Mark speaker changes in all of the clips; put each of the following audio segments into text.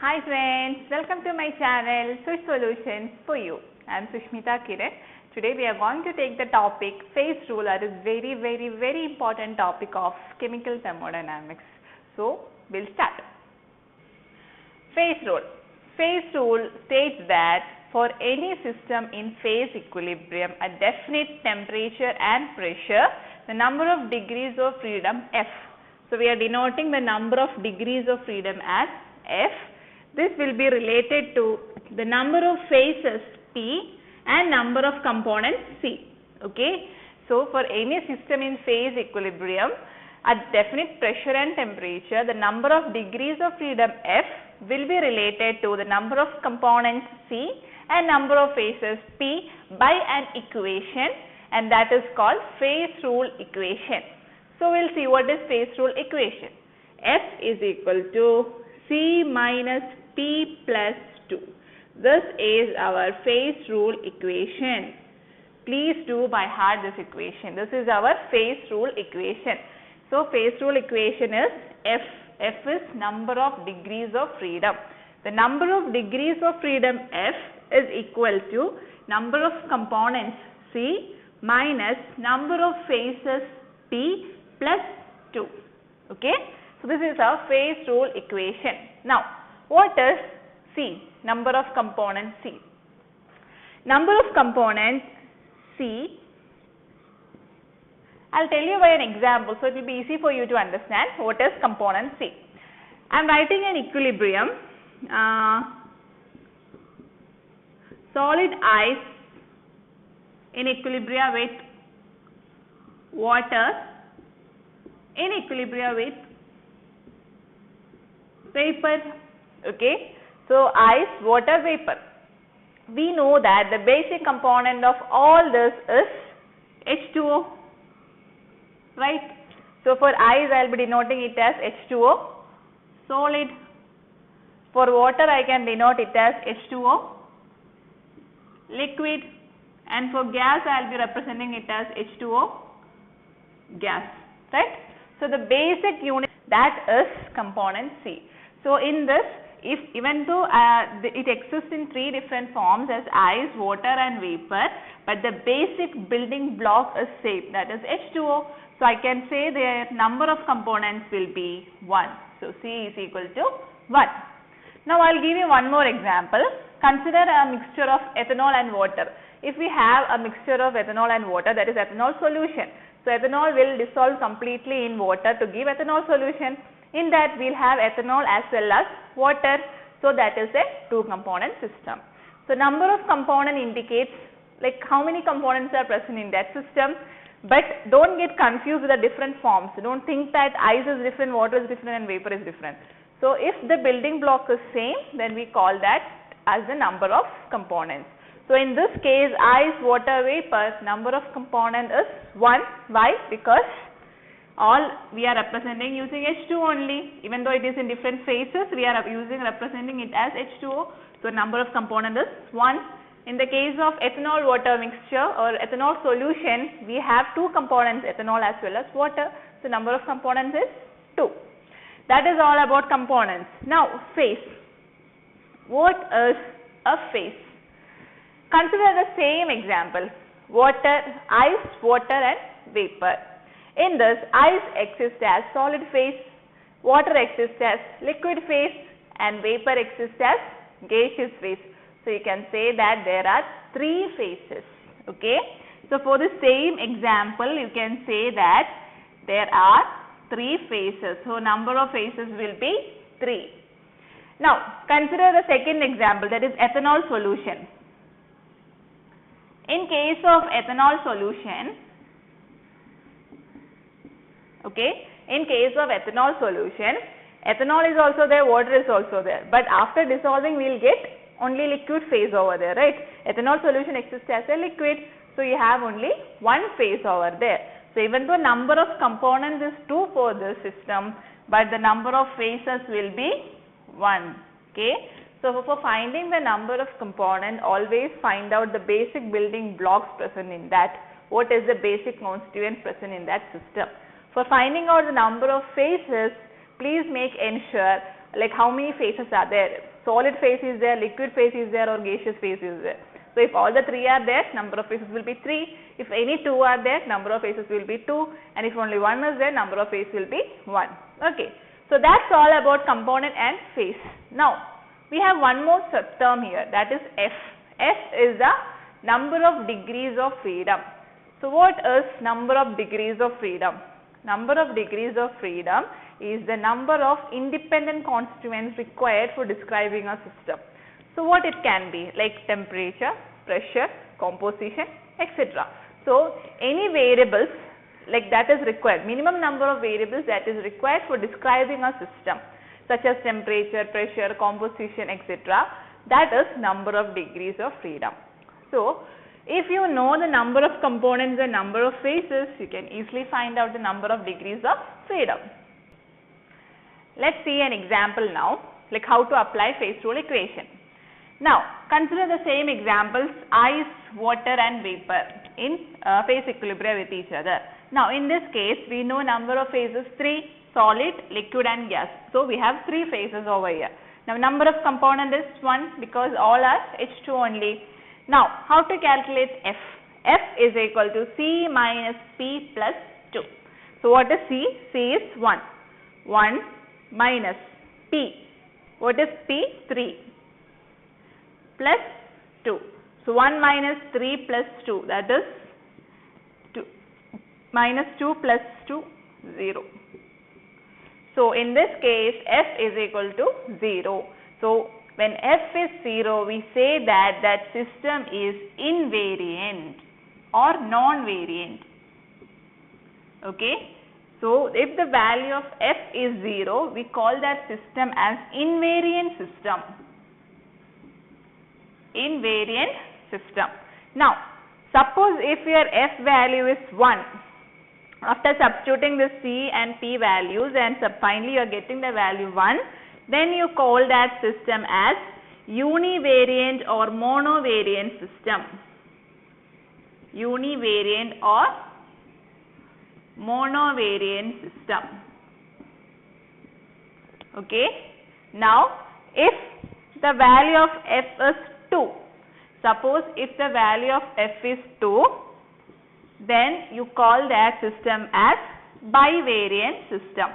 Speaker 1: Hi friends, welcome to my channel Switch Solutions for You. I am Sushmita Kiran. Today we are going to take the topic phase rule, that is very important topic of chemical thermodynamics. So we'll start. Phase rule. Phase rule states that for any system in phase equilibrium at definite temperature and pressure, the number of degrees of freedom F. So we are denoting the number of degrees of freedom as F. This will be related to the number of phases P and number of components C. Okay. So for any system in phase equilibrium at definite pressure and temperature, the number of degrees of freedom F will be related to the number of components C and number of phases P by an equation, and that is called phase rule equation. So we'll see what is phase rule equation. F is equal to C minus P plus 2. This is our phase rule equation. Please do by heart this equation. This is our phase rule equation. So phase rule equation is F. F is number of degrees of freedom. The number of degrees of freedom F is equal to number of components C minus number of phases P plus 2. Okay. So this is our phase rule equation. Now what is C? Number of components C. Number of components C, I'll tell you by an example, so it will be easy for you to understand what is component C. I am writing an equilibrium, solid ice in equilibrium with water in equilibrium with vapor. Okay. So ice, water, vapor. We know that the basic component of all this is H2O. Right. So for ice I will be denoting it as H2O solid. For water I can denote it as H2O liquid, and for gas I will be representing it as H2O gas. Right. So the basic unit, that is component C. So in this, if even though it exists in three different forms as ice, water and vapor, but the basic building block is same, that is H2O. So I can say their number of components will be 1. So C is equal to 1. Now I will give you one more example. Consider a mixture of ethanol and water. If we have a mixture of ethanol and water, that is ethanol solution. So ethanol will dissolve completely in water to give ethanol solution. In that we will have ethanol as well as water. So that is a two component system. So number of component indicates like how many components are present in that system. But don't get confused with the different forms. Don't think that ice is different, water is different and vapor is different. So if the building block is same, then we call that as the number of components. So in this case, ice, water, vapor, number of component is 1. Why? Because all we are representing using H2 only. Even though it is in different phases, we are representing it as H2O. So number of component is 1. In the case of ethanol water mixture or ethanol solution, we have two components, ethanol as well as water. So number of components is 2. That is all about components. Now phase. What is a phase? Consider the same example, water, ice, water and vapor. In this, ice exists as solid phase, water exists as liquid phase and vapor exists as gaseous phase. So you can say that there are 3 phases. Okay. So for the same example, you can say that there are 3 phases. So number of phases will be 3. Now consider the second example, that is ethanol solution. In case of ethanol solution, okay, in case of ethanol solution, ethanol is also there, water is also there, but after dissolving we will get only liquid phase over there, right? Ethanol solution exists as a liquid, so you have only one phase over there. So even though number of components is 2 for this system, but the number of phases will be 1. Okay. So for finding the number of component, always find out the basic building blocks present in that. What is the basic constituent present in that system? For finding out the number of phases, please make ensure like how many phases are there. Solid phase is there, liquid phase is there, or gaseous phase is there. So if all the 3 are there, number of phases will be 3. If any 2 are there, number of phases will be 2. And if only 1 is there, number of phases will be 1. Okay. So that's all about component and phase. Now we have one more term here, that is F. F is the number of degrees of freedom. So what is number of degrees of freedom? Number of degrees of freedom is the number of independent constituents required for describing a system. So what it can be, like temperature, pressure, composition, etc. So any variables like that is required, minimum number of variables that is required for describing a system, such as temperature, pressure, composition, etc. That is number of degrees of freedom. So if you know the number of components and number of phases, you can easily find out the number of degrees of freedom. Let's see an example now, like how to apply phase rule equation. Now consider the same examples, ice, water and vapor in phase equilibrium with each other. Now in this case we know number of phases 3, solid, liquid and gas. So we have 3 phases over here. Now number of component is 1 because all are H2 only. Now how to calculate F? F is equal to C minus P plus 2. So what is C? C is 1. 1 minus P. What is P? 3 plus 2. So 1 minus 3 plus 2, that is 2. Minus 2 plus 2, 0. So in this case F is equal to 0. So when F is 0, we say that that system is invariant or non-variant. Okay. So if the value of F is 0, we call that system as invariant system. Invariant system. Now suppose if your F value is 1, after substituting the C and P values and finally you are getting the value 1, then you call that system as univariant or monovariant system. Univariant or monovariant system. Okay. Now if the value of F is 2, suppose if the value of F is 2, then you call that system as bivariant system.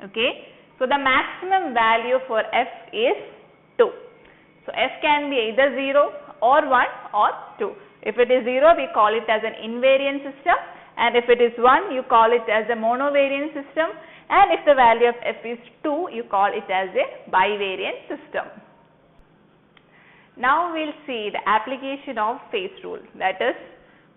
Speaker 1: Okay. So the maximum value for F is 2. So F can be either 0 or 1 or 2. If it is 0, we call it as an invariant system, and if it is 1, you call it as a monovariant system, and if the value of F is 2, you call it as a bivariant system. Now we will see the application of phase rule, that is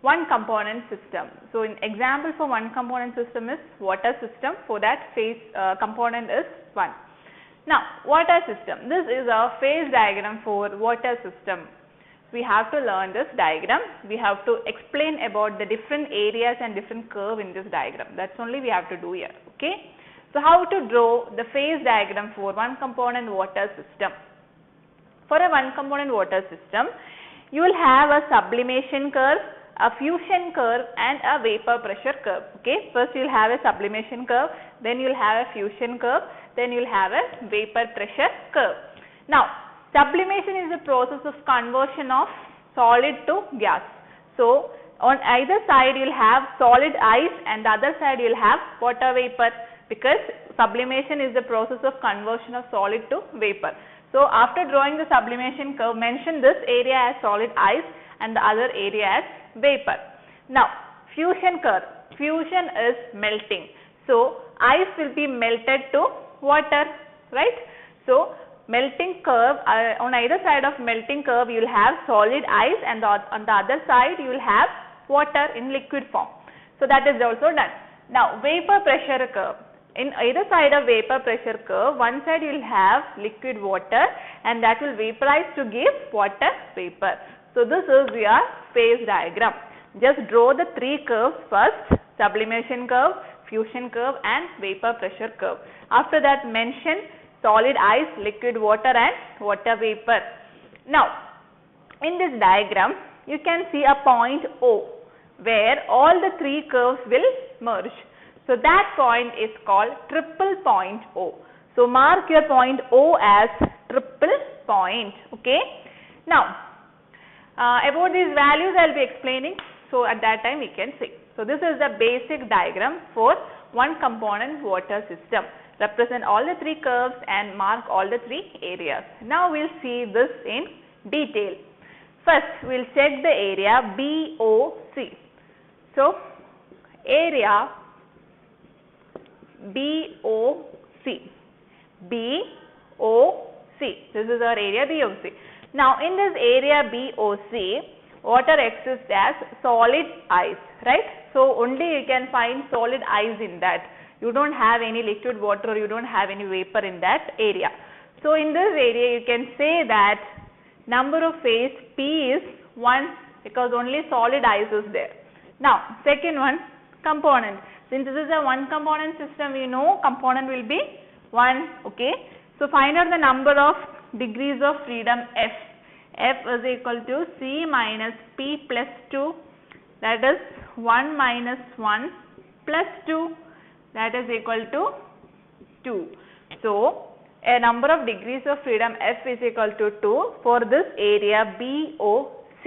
Speaker 1: one component system. So in example for one component system is water system, for that phase component is 1. Now water system, this is a phase diagram for water system. We have to learn this diagram, we have to explain about the different areas and different curve in this diagram, that's only we have to do here. Okay. So how to draw the phase diagram for one component water system? For a one component water system, you will have a sublimation curve, a fusion curve and a vapor pressure curve. Okay. First you will have a sublimation curve, then you will have a fusion curve, then you will have a vapor pressure curve. Now sublimation is the process of conversion of solid to gas. So on either side you will have solid ice and the other side you will have water vapor, because sublimation is the process of conversion of solid to vapor. So after drawing the sublimation curve, mention this area as solid ice and the other area as vapor. Now fusion curve, fusion is melting. So ice will be melted to water, right? So melting curve, on either side of melting curve you will have solid ice and on the other side you will have water in liquid form. So that is also done. Now vapor pressure curve, in either side of vapor pressure curve, one side you will have liquid water and that will vaporize to give water vapor. So this is your phase diagram. Just draw the 3 curves first, sublimation curve, fusion curve and vapor pressure curve. After that mention solid ice, liquid water and water vapor. Now in this diagram you can see a point O where all the 3 curves will merge. So that point is called triple point O. So mark your point O as triple point. Okay. Now about these values I will be explaining. So at that time we can see. So this is the basic diagram for one component water system. Represent all the three curves and mark all the three areas. Now we will see this in detail. First we will check the area BOC. So area BOC. BOC. This is our area BOC. Now in this area BOC, water exists as solid ice, right? So only you can find solid ice in that. You don't have any liquid water or you don't have any vapor in that area. So in this area you can say that number of phase P is 1 because only solid ice is there. Now second one, component. Since this is a one component system, we know component will be 1. Okay. So find out the number of degrees of freedom F. F is equal to C minus P plus 2, that is 1 minus 1 plus 2, that is equal to 2. So a number of degrees of freedom F is equal to 2 for this area BOC.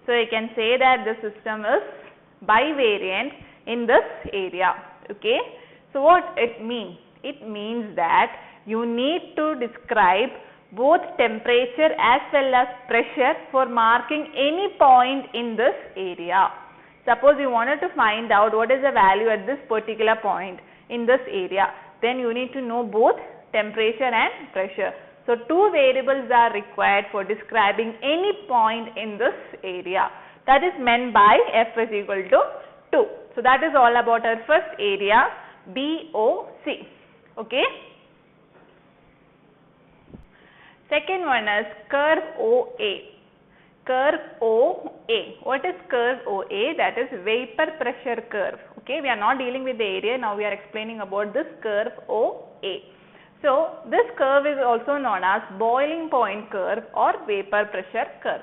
Speaker 1: So you can say that the system is bivariant in this area. Okay. So what it means? It means that you need to describe both temperature as well as pressure for marking any point in this area. Suppose you wanted to find out what is the value at this particular point in this area, then you need to know both temperature and pressure. So two variables are required for describing any point in this area. That is meant by F is equal to 2. So that is all about our first area BOC. Okay. Second one is curve OA. Curve OA. What is curve OA? That is vapor pressure curve. Okay, we are not dealing with the area. Now we are explaining about this curve OA. So this curve is also known as boiling point curve or vapor pressure curve.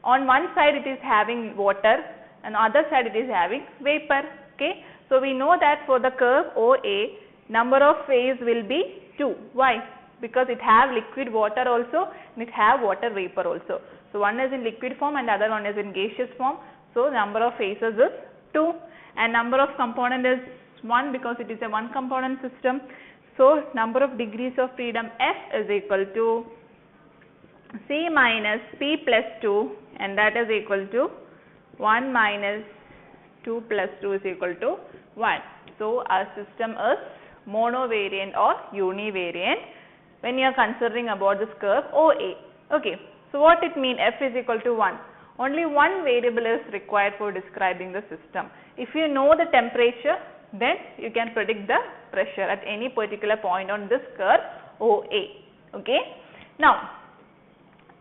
Speaker 1: On one side it is having water and other side it is having vapor. Okay, so we know that for the curve OA, number of phase will be 2. Why? Because it have liquid water also and it have water vapor also. So one is in liquid form and the other one is in gaseous form. So number of phases is 2 and number of component is 1 because it is a one component system. So number of degrees of freedom F is equal to C minus P plus 2 and that is equal to 1 minus 2 plus 2 is equal to 1. So our system is monovariant or univariant when you are considering about this curve OA. Okay. So what it means? F is equal to 1. Only one variable is required for describing the system. If you know the temperature, then you can predict the pressure at any particular point on this curve OA. Okay. Now,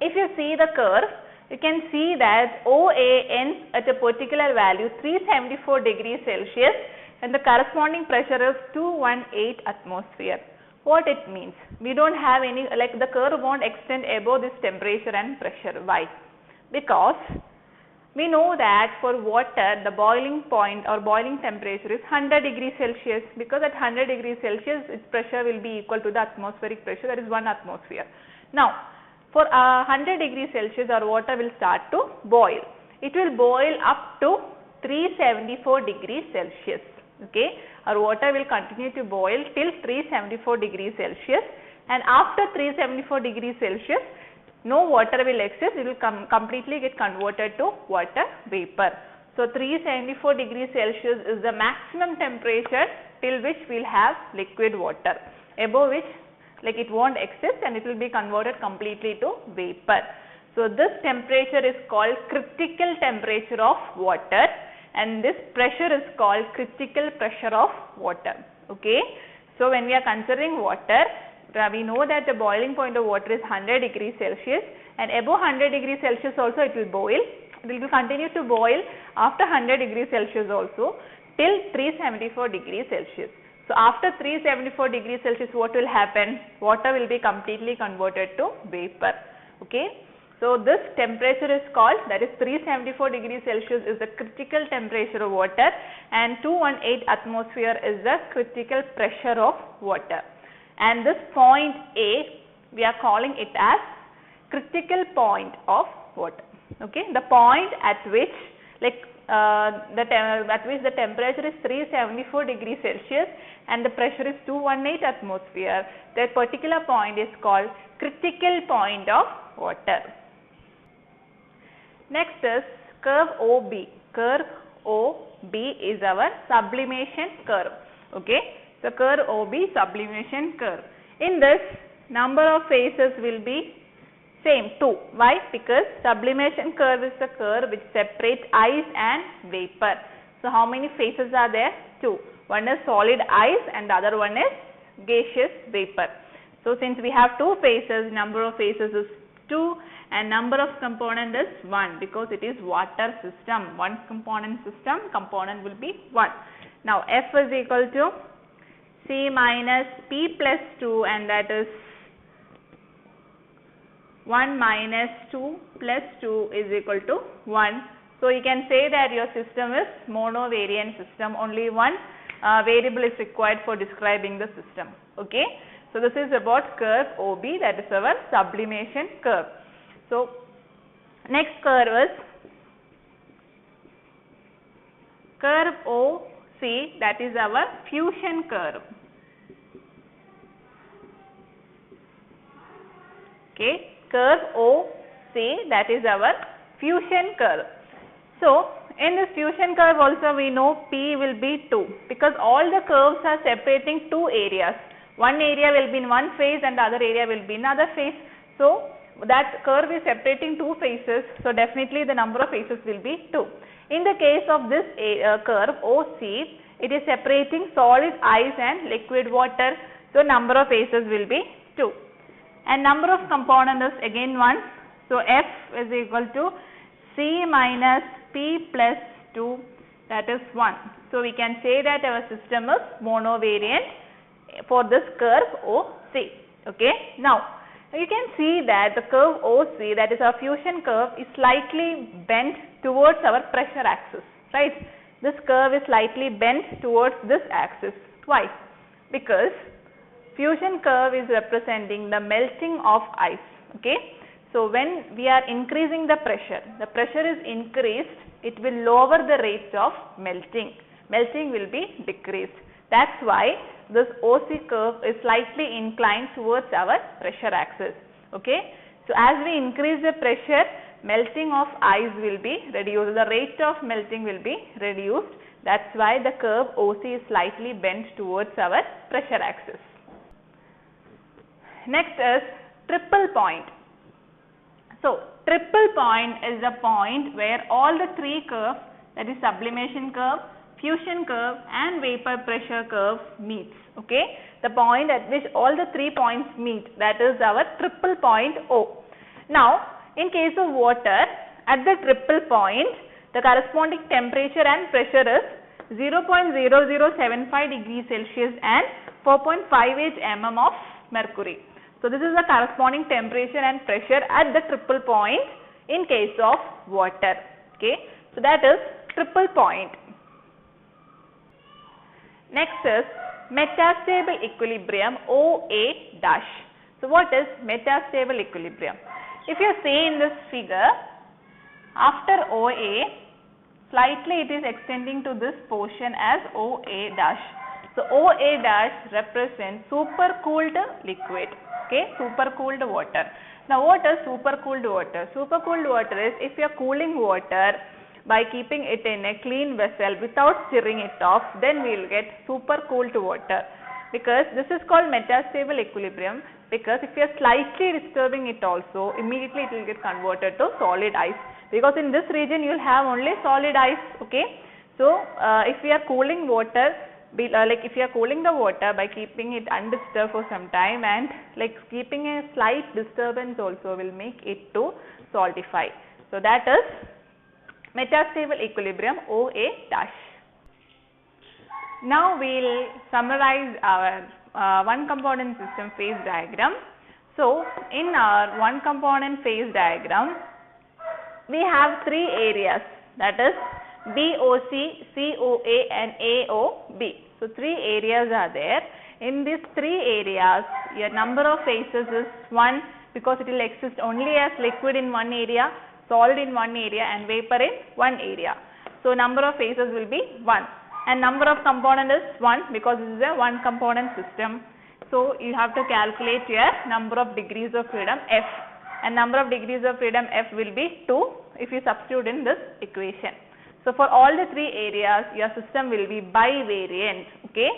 Speaker 1: if you see the curve, you can see that OA ends at a particular value 374 degrees Celsius and the corresponding pressure is 218 atmosphere. What it means? We don't have any, like the curve won't extend above this temperature and pressure. Why? Because we know that for water the boiling point or boiling temperature is 100 degrees Celsius, because at 100 degrees Celsius its pressure will be equal to the atmospheric pressure, that is 1 atmosphere. Now for 100 degrees Celsius our water will start to boil. It will boil up to 374 degrees Celsius. Okay, our water will continue to boil till 374 degrees Celsius and after 374 degrees Celsius no water will exist, it will completely get converted to water vapor. So 374 degrees Celsius is the maximum temperature till which we will have liquid water, above which like it won't exist and it will be converted completely to vapor. So this temperature is called critical temperature of water and this pressure is called critical pressure of water. Okay. So when we are considering water, we know that the boiling point of water is 100 degrees Celsius and above 100 degrees Celsius also it will boil. It will continue to boil after 100 degrees Celsius also till 374 degrees Celsius. So after 374 degrees Celsius what will happen? Water will be completely converted to vapor. Okay. So this temperature is called, that is 374 degrees Celsius is the critical temperature of water, and 218 atmosphere is the critical pressure of water. And this point A, we are calling it as critical point of water. Okay, the point at which the temperature is 374 degrees Celsius and the pressure is 218 atmosphere. That particular point is called critical point of water. Next is curve OB. Curve OB is our sublimation curve. Okay, so curve OB, sublimation curve. In this, number of phases will be same, 2. Why? Because sublimation curve is the curve which separates ice and vapor. So how many phases are there? 2. One is solid ice and the other one is gaseous vapor. So since we have 2 phases, number of phases is 2 and number of component is 1, because it is water system. One component system, component will be 1. Now F is equal to C minus P plus 2, and that is 1 minus 2 plus 2 is equal to 1. So you can say that your system is monovariant system. Only one variable is required for describing the system. Okay. So this is about curve OB, that is our sublimation curve. So next curve is curve OC, that is our fusion curve. Okay, curve OC, that is our fusion curve. So in this fusion curve also we know P will be 2, because all the curves are separating 2 areas. One area will be in one phase and the other area will be in another phase. So that curve is separating 2 phases, so definitely the number of phases will be 2. In the case of this curve OC, it is separating solid ice and liquid water, so number of phases will be 2. And number of components is again 1. So F is equal to C minus P plus 2, that is 1. So we can say that our system is monovariant for this curve OC. Okay. Now you can see that the curve OC, that is our fusion curve, is slightly bent towards our pressure axis, right? This curve is slightly bent towards this axis. Why? Because fusion curve is representing the melting of ice. Okay. So when we are increasing the pressure is increased, it will lower the rate of melting. Melting will be decreased. That's why this OC curve is slightly inclined towards our pressure axis. Okay. So as we increase the pressure, melting of ice will be reduced. The rate of melting will be reduced. That's why the curve OC is slightly bent towards our pressure axis. Next is triple point. So triple point is the point where all the 3 curves, that is sublimation curve, fusion curve and vapor pressure curve meets. Okay, the point at which all the 3 points meet, that is our triple point O. Now in case of water, at the triple point, the corresponding temperature and pressure is 0.0075 degrees Celsius and 4.58 mm of mercury. So this is the corresponding temperature and pressure at the triple point in case of water. Okay, so that is triple point. Next is metastable equilibrium OA dash. So what is metastable equilibrium? If you see in this figure, after OA, slightly it is extending to this portion as OA dash. So OA dash represents supercooled liquid. Okay, supercooled water. Now what is supercooled water? Supercooled water is if you are cooling water by keeping it in a clean vessel without stirring it off, then we will get supercooled water. Because this is called metastable equilibrium, because if you are slightly disturbing it also, immediately it will get converted to solid ice. Because in this region you will have only solid ice. Okay, so if we are cooling water, if you are cooling the water by keeping it undisturbed for some time, and like keeping a slight disturbance also will make it to solidify. So that is metastable equilibrium OA dash. Now we will summarize our one component system phase diagram. So in our one component phase diagram, we have three areas, that is BOC, COA and AOB. So three areas are there. In these three areas, your number of phases is 1 because it will exist only as liquid in one area, solid in one area and vapor in one area. So number of phases will be 1 and number of component is 1 because this is a one component system. So you have to calculate your number of degrees of freedom F, and number of degrees of freedom F will be 2 if you substitute in this equation. So for all the three areas, your system will be bivariant. Okay,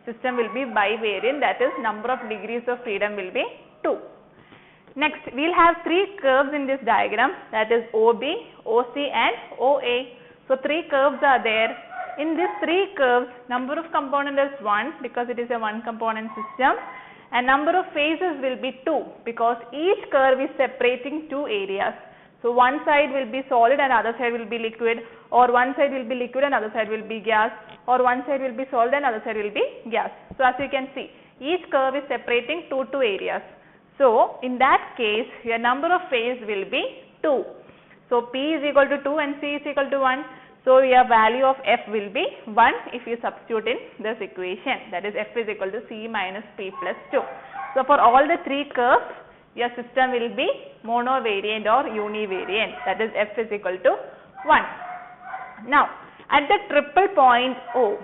Speaker 1: system will be bivariant, that is number of degrees of freedom will be 2. Next, we will have three curves in this diagram, that is OB, OC and OA. So three curves are there. In these three curves, number of component is 1 because it is a one component system, and number of phases will be 2 because each curve is separating two areas. So one side will be solid and other side will be liquid, or one side will be liquid and other side will be gas, or one side will be solid and other side will be gas. So as you can see, each curve is separating two areas. So in that case, your number of phase will be 2. So P is equal to 2 and C is equal to 1. So your value of F will be 1 if you substitute in this equation, that is F is equal to C minus P plus 2. So for all the three curves, your system will be monovariant or univariant, that is F is equal to 1. Now at the triple point O,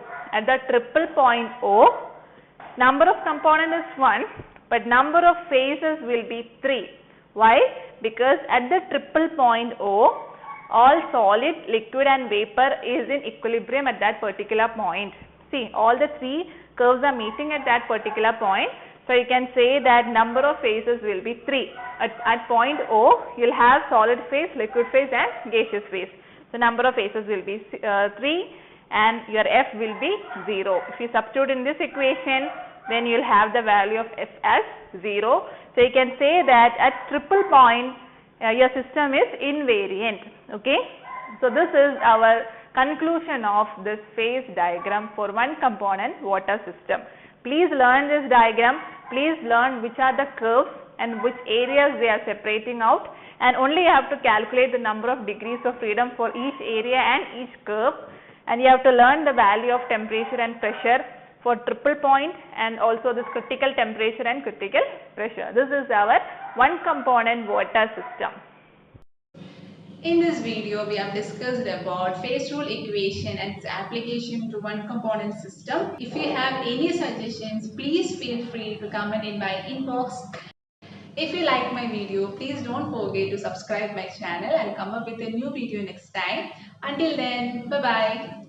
Speaker 1: number of component is 1 but number of phases will be 3. Why? Because at the triple point O, all solid, liquid and vapor is in equilibrium at that particular point. See, all the three curves are meeting at that particular point. So you can say that number of phases will be 3. At point O, you will have solid phase, liquid phase and gaseous phase. So number of phases will be 3 and your F will be 0. If you substitute in this equation, then you will have the value of F as 0. So you can say that at triple point, your system is invariant. Okay. So this is our conclusion of this phase diagram for one component water system. Please learn this diagram. Please learn which are the curves and which areas they are separating out, and only you have to calculate the number of degrees of freedom for each area and each curve, and you have to learn the value of temperature and pressure for triple point and also this critical temperature and critical pressure. This is our one component water system.
Speaker 2: In this video, we have discussed about phase rule equation and its application to one component system. If you have any suggestions, please feel free to comment in my inbox. If you like my video, please don't forget to subscribe my channel and come up with a new video next time. Until then, bye-bye.